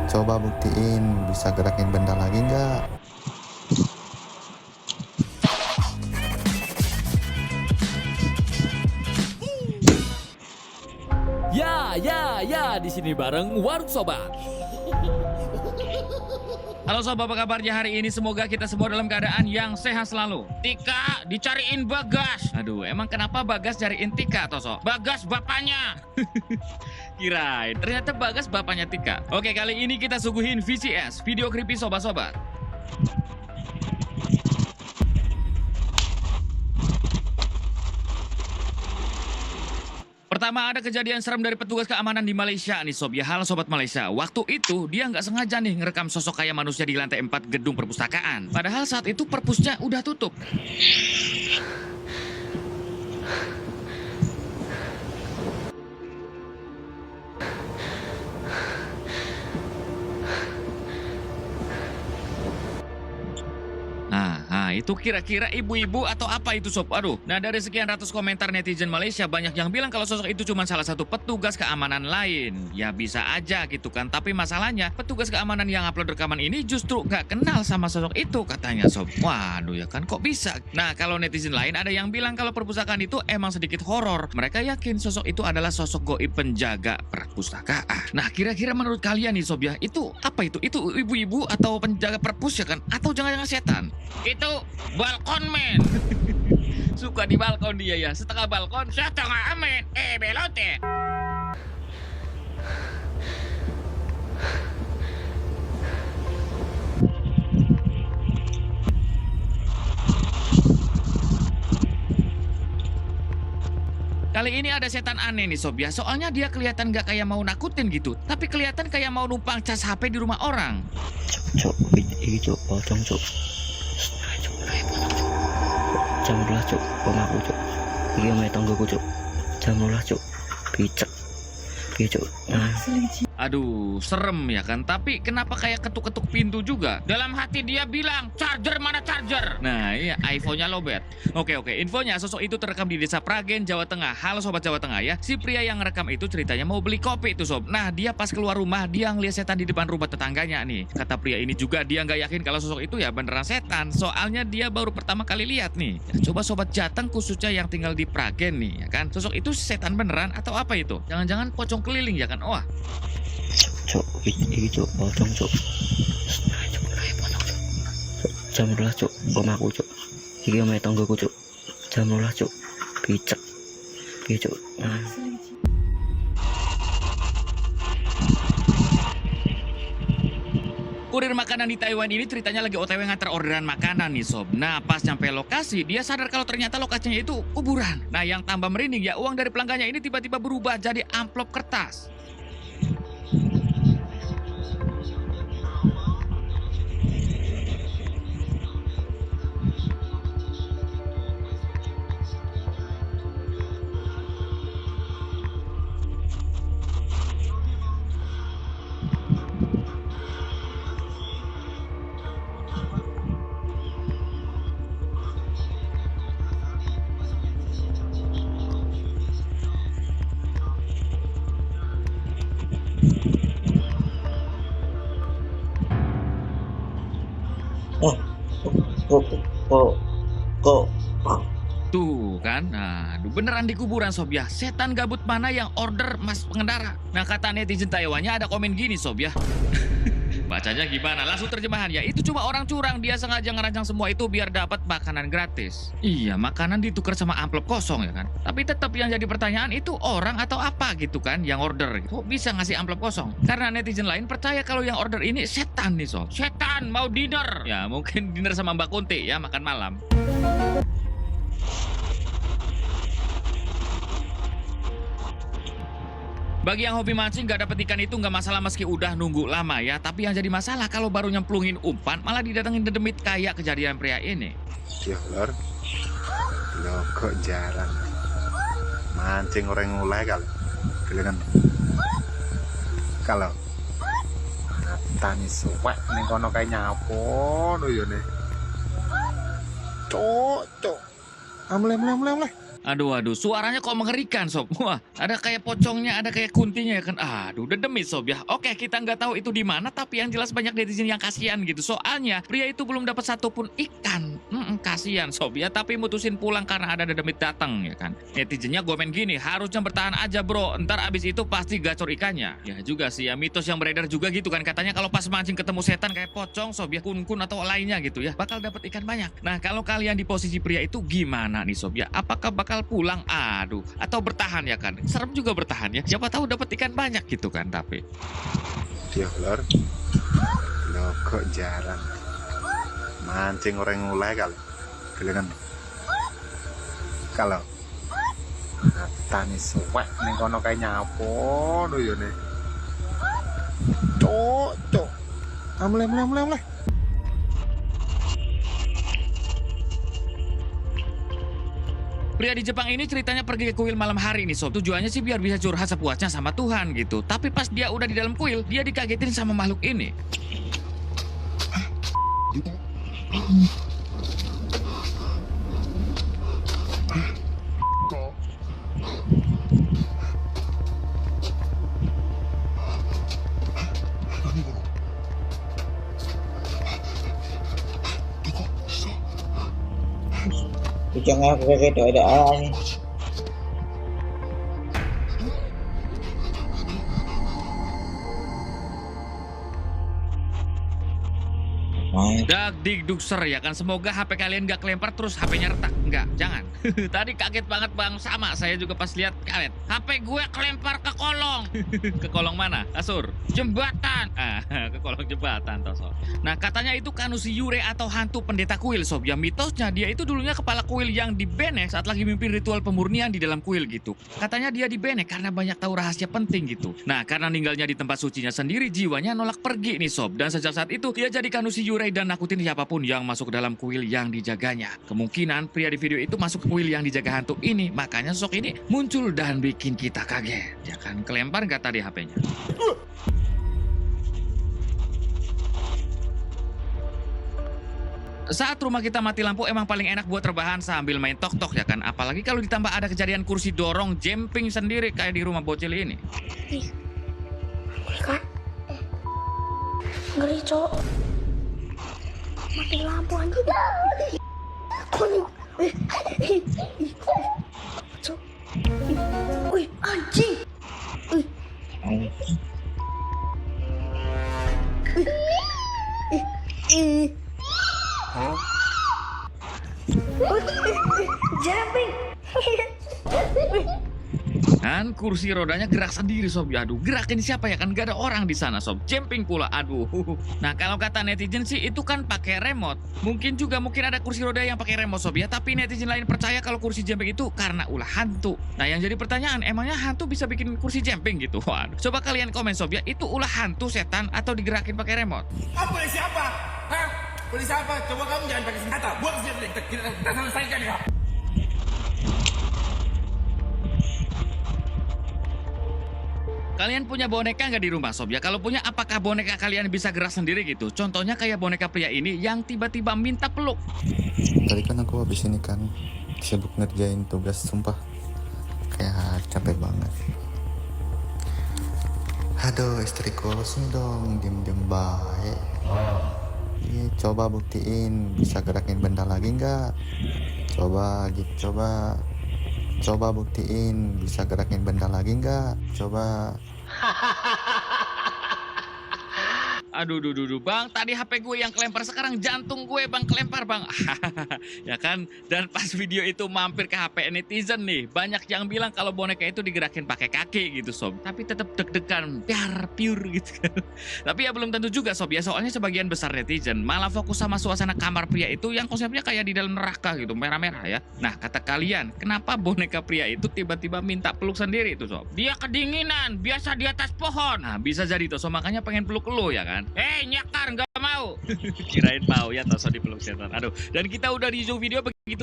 Coba buktiin bisa gerakin benda lagi nggak? Ya, di sini bareng Warung Sobat. Halo sobat, apa kabarnya hari ini? Semoga kita semua dalam keadaan yang sehat selalu. Tika, dicariin Bagas. Aduh, emang kenapa Bagas cariin Tika, Toso? Bagas bapaknya. Kirain, ternyata Bagas bapaknya Tika. Oke, kali ini kita suguhin VCS, video creepy sobat-sobat. Pertama, ada kejadian serem dari petugas keamanan di Malaysia nih sob. Ya halo sobat Malaysia, waktu itu dia nggak sengaja nih ngerekam sosok kayak manusia di lantai 4 gedung perpustakaan. Padahal saat itu perpusnya udah tutup. Nah, itu kira-kira ibu-ibu atau apa itu sob? Aduh, nah dari sekian ratus komentar netizen Malaysia, banyak yang bilang kalau sosok itu cuma salah satu petugas keamanan lain. Ya bisa aja gitu kan, tapi masalahnya petugas keamanan yang upload rekaman ini justru nggak kenal sama sosok itu katanya sob. Waduh ya kan, kok bisa? Nah kalau netizen lain ada yang bilang kalau perpustakaan itu emang sedikit horor. Mereka yakin sosok itu adalah sosok goib penjaga perpustakaan. Nah kira-kira menurut kalian nih sob ya, itu apa itu? Itu ibu-ibu atau penjaga perpus ya kan? Atau jangan-jangan setan? Itu balkon men. Suka di balkon dia ya. Setengah balkon, setengah amen. Belote. Kali ini ada setan aneh nih sob ya. Soalnya dia kelihatan gak kayak mau nakutin gitu, tapi kelihatan kayak mau numpang cas HP di rumah orang. Cuk, iki cuk, pocong cuk. Cuk, jam 12 cuk, omahku cuk. Iki omahe tanggoku cuk. Jam 12 cuk. Picek. Piye cuk? Aduh, serem ya kan? Tapi kenapa kayak ketuk-ketuk pintu juga? Dalam hati dia bilang, charger mana charger? Nah iya, iPhone-nya lobet. Oke, infonya sosok itu terekam di desa Pragen, Jawa Tengah. Halo sobat Jawa Tengah ya. Si pria yang ngerekam itu ceritanya mau beli kopi tuh sob. Nah dia pas keluar rumah, dia ngeliat setan di depan rumah tetangganya nih. Kata pria ini juga dia nggak yakin kalau sosok itu ya beneran setan. Soalnya dia baru pertama kali lihat nih. Ya, coba sobat Jateng khususnya yang tinggal di Pragen nih ya kan. Sosok itu setan beneran atau apa itu? Jangan-jangan pocong keliling ya kan? Wah. Cuk, iki cuk, pocong cuk. Jam 12 cuk, omahku cuk. Iki omahe tanggoku cuk. Jam 12 cuk. Picek. Piye cuk? Kurir makanan di Taiwan ini ceritanya lagi OTW nganter orderan makanan nih sob. Nah pas nyampe lokasi dia sadar kalau ternyata lokasinya itu kuburan. Nah yang tambah merinding ya, uang dari pelanggannya ini tiba-tiba berubah jadi amplop kertas. Kok Tuh kan, nah beneran di kuburan sob ya. Setan gabut mana yang order mas pengendara? Nah kata netizen Taiwannya ada komen gini sob ya. Bacanya gimana? Langsung terjemahan ya. Itu cuma orang curang, dia sengaja ngerancang semua itu biar dapat makanan gratis. Iya, makanan ditukar sama amplop kosong ya kan. Tapi tetap yang jadi pertanyaan itu orang atau apa gitu kan yang order. Kok bisa ngasih amplop kosong? Karena netizen lain percaya kalau yang order ini setan nih sob. Setan mau dinner. Ya mungkin dinner sama Mbak Kunti ya, makan malam. Bagi yang hobi mancing gak dapet ikan itu gak masalah meski udah nunggu lama ya. Tapi yang jadi masalah kalau baru nyemplungin umpan malah didatengin dedemit kayak kejadian pria ini. Ya lor, lo kok jarang mancing orang mulai kali, kalian kalau tani suwek nih kono kayak nyapo no yo nih, cok, amle, Aduh, suaranya kok mengerikan sob. Wah, ada kayak pocongnya, ada kayak kuntinya ya kan. Aduh, udah demi sob ya. Oke, kita nggak tahu itu di mana, tapi yang jelas banyak netizen yang kasihan gitu. Soalnya pria itu belum dapat satupun ikan. Kasihan sob ya, tapi mutusin pulang karena ada dedemit datang ya kan. Netizennya komen gini, harusnya bertahan aja bro, ntar abis itu pasti gacor ikannya. Ya juga sih ya, mitos yang beredar juga gitu kan. Katanya kalau pas mancing ketemu setan kayak pocong sob ya, kun-kun atau lainnya gitu ya, bakal dapat ikan banyak. Nah, kalau kalian di posisi pria itu gimana nih sob ya? Apakah bakal pulang? Aduh, atau bertahan ya kan? Serem juga bertahan ya. Siapa tahu dapat ikan banyak gitu kan, tapi Dia lor. Lo kok jarang. Mancing orang mulai kali. Kalian kalau tani suwek ning kono kae nyapo lho yo ne. Cuk. Amle. pria di Jepang ini ceritanya pergi ke kuil malam hari nih sob. Tujuannya sih biar bisa curhat sepuasnya sama Tuhan gitu. Tapi pas dia udah di dalam kuil, dia dikagetin sama makhluk ini. Jangan aku kayak ada ini. Dak digdukser ya kan. Semoga HP kalian gak kelempar terus HP-nya retak. Enggak, jangan. Tadi kaget banget bang, sama saya juga pas lihat kaget. HP gue kelempar ke kolong. Ke kolong mana? Kasur? Jembatan. Ke kolong jembatan toh sob. Nah katanya itu Kanushi Yure atau hantu pendeta kuil sob. Ya mitosnya dia itu dulunya kepala kuil yang dibenek saat lagi mimpin ritual pemurnian di dalam kuil gitu. Katanya dia dibenek karena banyak tahu rahasia penting gitu. Nah karena ninggalnya di tempat sucinya sendiri, jiwanya nolak pergi nih sob. Dan sejak saat itu dia jadi Kanushi Yure dan nakutin siapapun yang masuk ke dalam kuil yang dijaganya. Kemungkinan pria di video itu masuk ke kuil yang dijaga hantu ini, makanya sosok ini muncul dan bikin kita kaget. Ya kan, kelempar nggak tadi HP-nya? Saat rumah kita mati lampu emang paling enak buat rebahan sambil main tok-tok ya kan. Apalagi kalau ditambah ada kejadian kursi dorong jemping sendiri kayak di rumah bocil ini. Ngeri kan? Ngeri cok. Mati lampu anjing. Cok. Wih anjing. Jumping. Kan kursi rodanya gerak sendiri sob. Aduh, gerakin siapa ya kan, gak ada orang di sana sob. Jumping pula, aduh. Nah kalau kata netizen sih itu kan pakai remote. Mungkin ada kursi roda yang pakai remote sob ya. Tapi netizen lain percaya kalau kursi jumping itu karena ulah hantu. Nah yang jadi pertanyaan, emangnya hantu bisa bikin kursi jumping gitu? Waduh. Coba kalian komen sob ya, itu ulah hantu, setan, atau digerakin pakai remote? Polisi apa? Hah? Polisi apa? Coba kamu jangan pakai senjata. Buang senjata. Kita selesaikan ya. Kalian punya boneka nggak di rumah sob ya? Kalau punya, apakah boneka kalian bisa gerak sendiri gitu? Contohnya kayak boneka pria ini yang tiba-tiba minta peluk. Tadi kan aku habis ini kan sibuk ngerjain tugas, sumpah kayak capek banget. Aduh istriku, sini dong, diem-diem baik. Iya, coba buktiin bisa gerakin benda lagi nggak? Coba buktiin bisa gerakin benda lagi nggak? Coba. Aduh, bang, tadi HP gue yang kelempar, sekarang jantung gue bang kelempar bang. Ya kan, dan pas video itu mampir ke HP netizen nih, banyak yang bilang kalau boneka itu digerakin pakai kaki gitu sob. Tapi tetap deg-degan, biar pure gitu kan. Tapi ya belum tentu juga sob ya, soalnya sebagian besar netizen malah fokus sama suasana kamar pria itu yang konsepnya kayak di dalam neraka gitu, merah-merah ya. Nah kata kalian, kenapa boneka pria itu tiba-tiba minta peluk sendiri itu sob? Dia kedinginan, biasa di atas pohon. Nah bisa jadi tuh sob, makanya pengen peluk lo ya kan. Nyakar nggak mau. Kirain mau ya, toso dipeluk setan. Aduh, dan kita udah di zoom video begitu.